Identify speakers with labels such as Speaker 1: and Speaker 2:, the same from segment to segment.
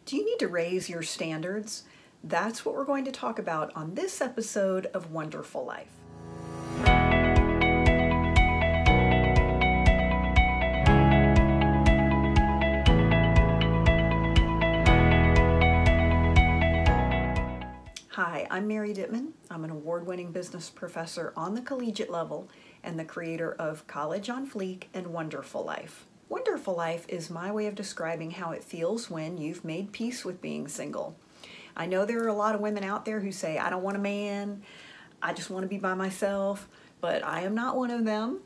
Speaker 1: Do you need to raise your standards? That's what we're going to talk about on this episode of One-Derful Life. Hi, I'm Mary Dittman. I'm an award-winning business professor on the collegiate level and the creator of College on Fleek and One-Derful Life. One-Derful Life is my way of describing how it feels when you've made peace with being single. I know there are a lot of women out there who say, I don't want a man, I just want to be by myself, but I am not one of them.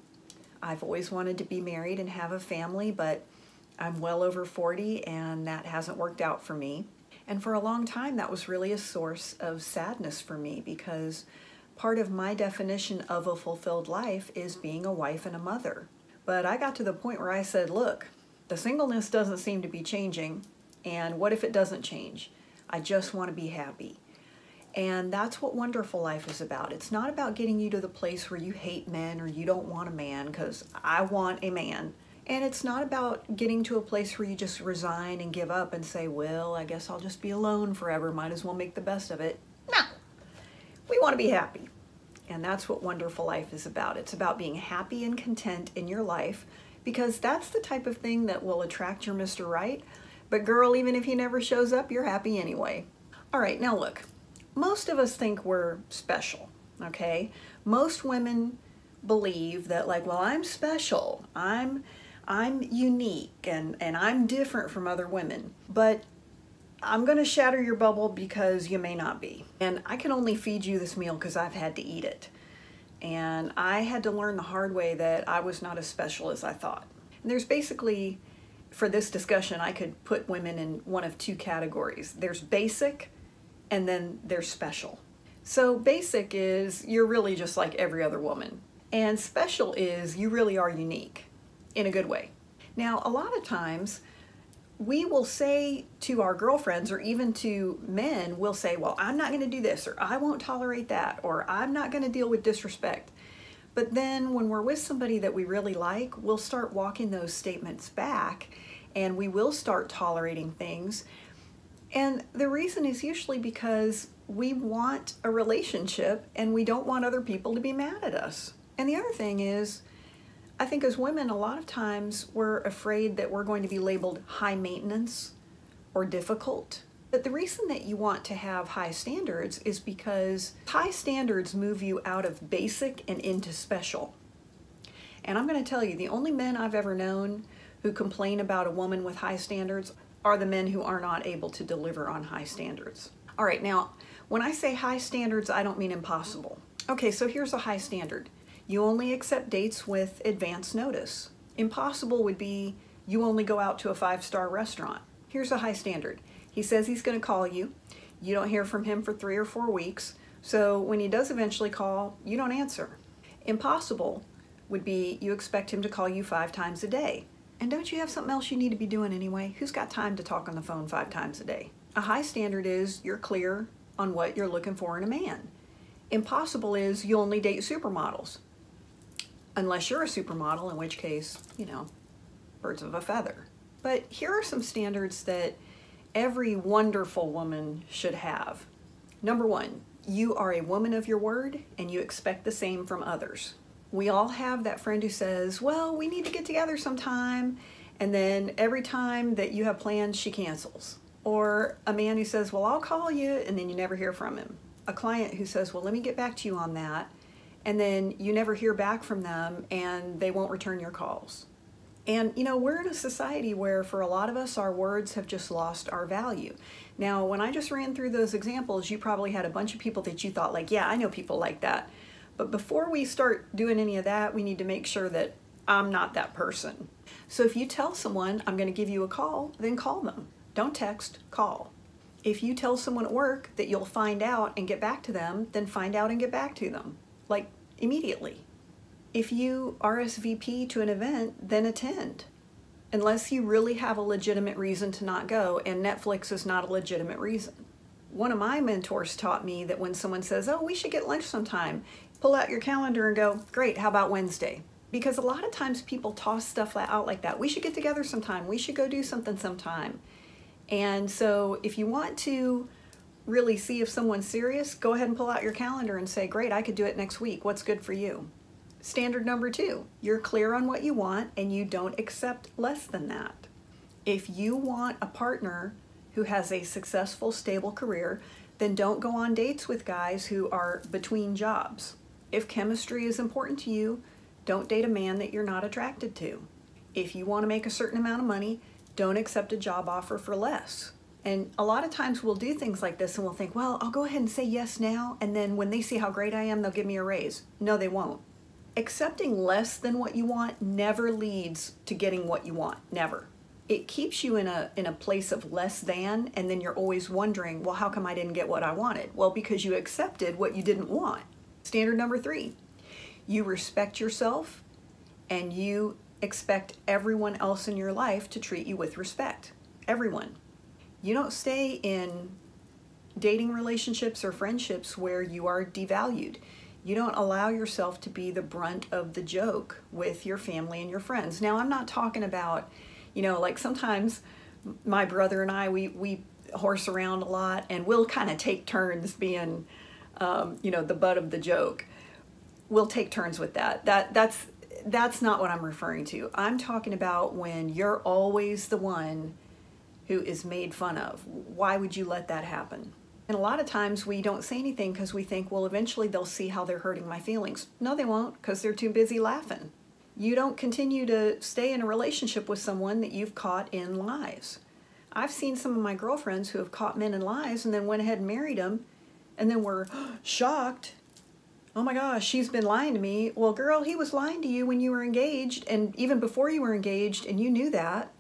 Speaker 1: I've always wanted to be married and have a family, but I'm well over 40 and that hasn't worked out for me. And for a long time, that was really a source of sadness for me because part of my definition of a fulfilled life is being a wife and a mother. But I got to the point where I said, look, the singleness doesn't seem to be changing, and what if it doesn't change? I just want to be happy. And that's what One-Derful Life is about. It's not about getting you to the place where you hate men or you don't want a man, because I want a man. And it's not about getting to a place where you just resign and give up and say, well, I guess I'll just be alone forever, might as well make the best of it. No, we want to be happy. And that's what One-Derful Life is about. It's about being happy and content in your life, because that's the type of thing that will attract your Mr. Right. But girl, even if he never shows up, you're happy anyway. All right, now look, most of us think we're special, okay? Most women believe that, like, well, I'm special, I'm unique, and I'm different from other women. But I'm going to shatter your bubble because you may not be. And I can only feed you this meal because I've had to eat it. And I had to learn the hard way that I was not as special as I thought. And there's basically, for this discussion, I could put women in one of two categories. There's basic, and then there's special. So basic is you're really just like every other woman. And special is you really are unique in a good way. Now, a lot of times, we will say to our girlfriends, or even to men, we'll say, well, I'm not going to do this, or I won't tolerate that, or I'm not going to deal with disrespect. But then when we're with somebody that we really like, we'll start walking those statements back, and we will start tolerating things. And the reason is usually because we want a relationship and we don't want other people to be mad at us. And the other thing is, I think as women, a lot of times we're afraid that we're going to be labeled high maintenance or difficult. But the reason that you want to have high standards is because high standards move you out of basic and into special. And I'm going to tell you, the only men I've ever known who complain about a woman with high standards are the men who are not able to deliver on high standards. All right, now, when I say high standards, I don't mean impossible. Okay, so here's a high standard. You only accept dates with advance notice. Impossible would be you only go out to a 5-star restaurant. Here's a high standard. He says he's going to call you. You don't hear from him for 3 or 4 weeks. So when he does eventually call, you don't answer. Impossible would be you expect him to call you 5 times a day. And don't you have something else you need to be doing anyway? Who's got time to talk on the phone 5 times a day? A high standard is you're clear on what you're looking for in a man. Impossible is you only date supermodels. Unless you're a supermodel, in which case, you know, birds of a feather. But here are some standards that every wonderful woman should have. Number 1, you are a woman of your word and you expect the same from others. We all have that friend who says, well, we need to get together sometime, and then every time that you have plans, she cancels. Or a man who says, well, I'll call you, and then you never hear from him. A client who says, well, let me get back to you on that, and then you never hear back from them and they won't return your calls. And you know, we're in a society where for a lot of us, our words have just lost our value. Now, when I just ran through those examples, you probably had a bunch of people that you thought like, yeah, I know people like that. But before we start doing any of that, we need to make sure that I'm not that person. So if you tell someone, I'm going to give you a call, then call them. Don't text, call. If you tell someone at work that you'll find out and get back to them, then find out and get back to them. Like immediately. If you RSVP to an event, then attend. Unless you really have a legitimate reason to not go, and Netflix is not a legitimate reason. One of my mentors taught me that when someone says, oh, we should get lunch sometime, pull out your calendar and go, great, how about Wednesday? Because a lot of times people toss stuff out like that. We should get together sometime. We should go do something sometime. And so if you want to really see if someone's serious, go ahead and pull out your calendar and say, great, I could do it next week. What's good for you? Standard number 2, you're clear on what you want and you don't accept less than that. If you want a partner who has a successful, stable career, then don't go on dates with guys who are between jobs. If chemistry is important to you, don't date a man that you're not attracted to. If you want to make a certain amount of money, don't accept a job offer for less. And a lot of times we'll do things like this and we'll think, well, I'll go ahead and say yes now, and then when they see how great I am, they'll give me a raise. No, they won't. Accepting less than what you want never leads to getting what you want, never. It keeps you in a place of less than, and then you're always wondering, well, how come I didn't get what I wanted? Well, because you accepted what you didn't want. Standard number 3, you respect yourself and you expect everyone else in your life to treat you with respect. Everyone. You don't stay in dating relationships or friendships where you are devalued. You don't allow yourself to be the brunt of the joke with your family and your friends. Now, I'm not talking about, like sometimes my brother and I, we horse around a lot and we'll kind of take turns being, the butt of the joke. We'll take turns with that. That's not what I'm referring to. I'm talking about when you're always the one who is made fun of. Why would you let that happen? And a lot of times we don't say anything because we think, well, eventually they'll see how they're hurting my feelings. No, they won't, because they're too busy laughing. You don't continue to stay in a relationship with someone that you've caught in lies. I've seen some of my girlfriends who have caught men in lies and then went ahead and married them and then were shocked. Oh my gosh, she's been lying to me. Well, girl, he was lying to you when you were engaged and even before you were engaged, and you knew that.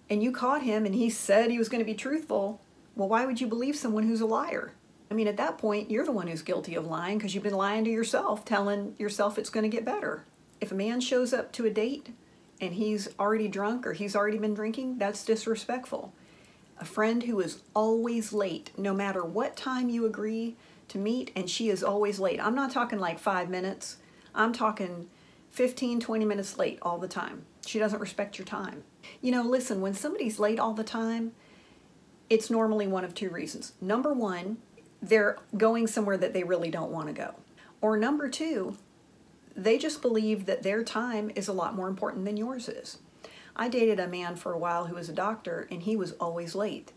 Speaker 1: And you caught him and he said he was going to be truthful. Well, why would you believe someone who's a liar? I mean, at that point, you're the one who's guilty of lying because you've been lying to yourself, telling yourself it's going to get better. If a man shows up to a date and he's already drunk or he's already been drinking, that's disrespectful. A friend who is always late, no matter what time you agree to meet, and she is always late. I'm not talking like 5 minutes. I'm talking 15, 20 minutes late all the time. She doesn't respect your time. Listen, when somebody's late all the time, it's normally one of 2 reasons. Number 1, they're going somewhere that they really don't want to go. Or number 2, they just believe that their time is a lot more important than yours is. I dated a man for a while who was a doctor, and he was always late.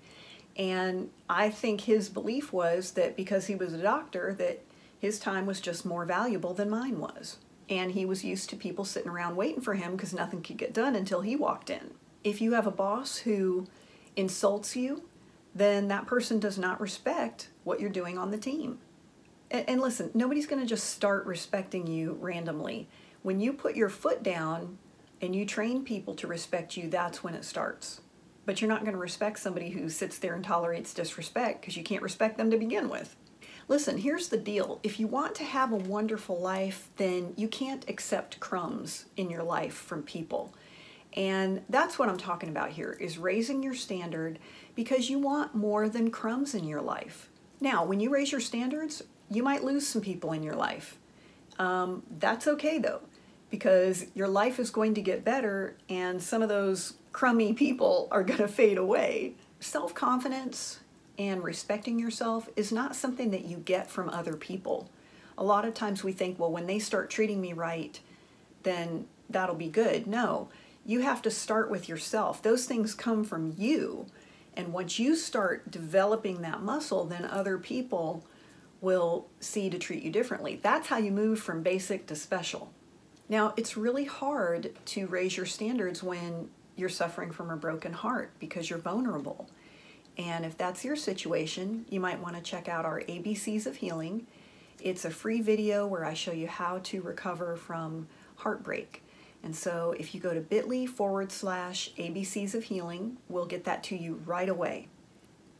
Speaker 1: And I think his belief was that because he was a doctor, that his time was just more valuable than mine was. And he was used to people sitting around waiting for him because nothing could get done until he walked in. If you have a boss who insults you, then that person does not respect what you're doing on the team. And listen, nobody's going to just start respecting you randomly. When you put your foot down and you train people to respect you, that's when it starts. But you're not going to respect somebody who sits there and tolerates disrespect because you can't respect them to begin with. Listen, here's the deal. If you want to have a wonderful life, then you can't accept crumbs in your life from people. And that's what I'm talking about here, is raising your standard because you want more than crumbs in your life. Now, when you raise your standards, you might lose some people in your life. That's okay though, because your life is going to get better and some of those crummy people are going to fade away. Self-confidence and respecting yourself is not something that you get from other people. A lot of times we think, well, when they start treating me right, then that'll be good. No, you have to start with yourself. Those things come from you. And once you start developing that muscle, then other people will see to treat you differently. That's how you move from basic to special. Now, it's really hard to raise your standards when you're suffering from a broken heart because you're vulnerable. And if that's your situation, you might want to check out our ABCs of Healing. It's a free video where I show you how to recover from heartbreak. And so if you go to bit.ly/ABCs of Healing, we'll get that to you right away.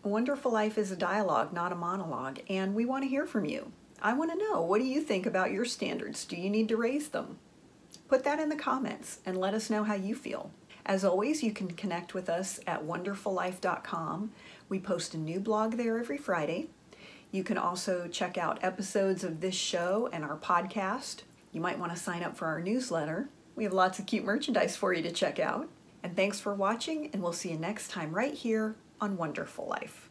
Speaker 1: A wonderful life is a dialogue, not a monologue, and we want to hear from you. I want to know, what do you think about your standards? Do you need to raise them? Put that in the comments and let us know how you feel. As always, you can connect with us at wonderfullife.com. We post a new blog there every Friday. You can also check out episodes of this show and our podcast. You might want to sign up for our newsletter. We have lots of cute merchandise for you to check out. And thanks for watching, and we'll see you next time right here on One-Derful Life.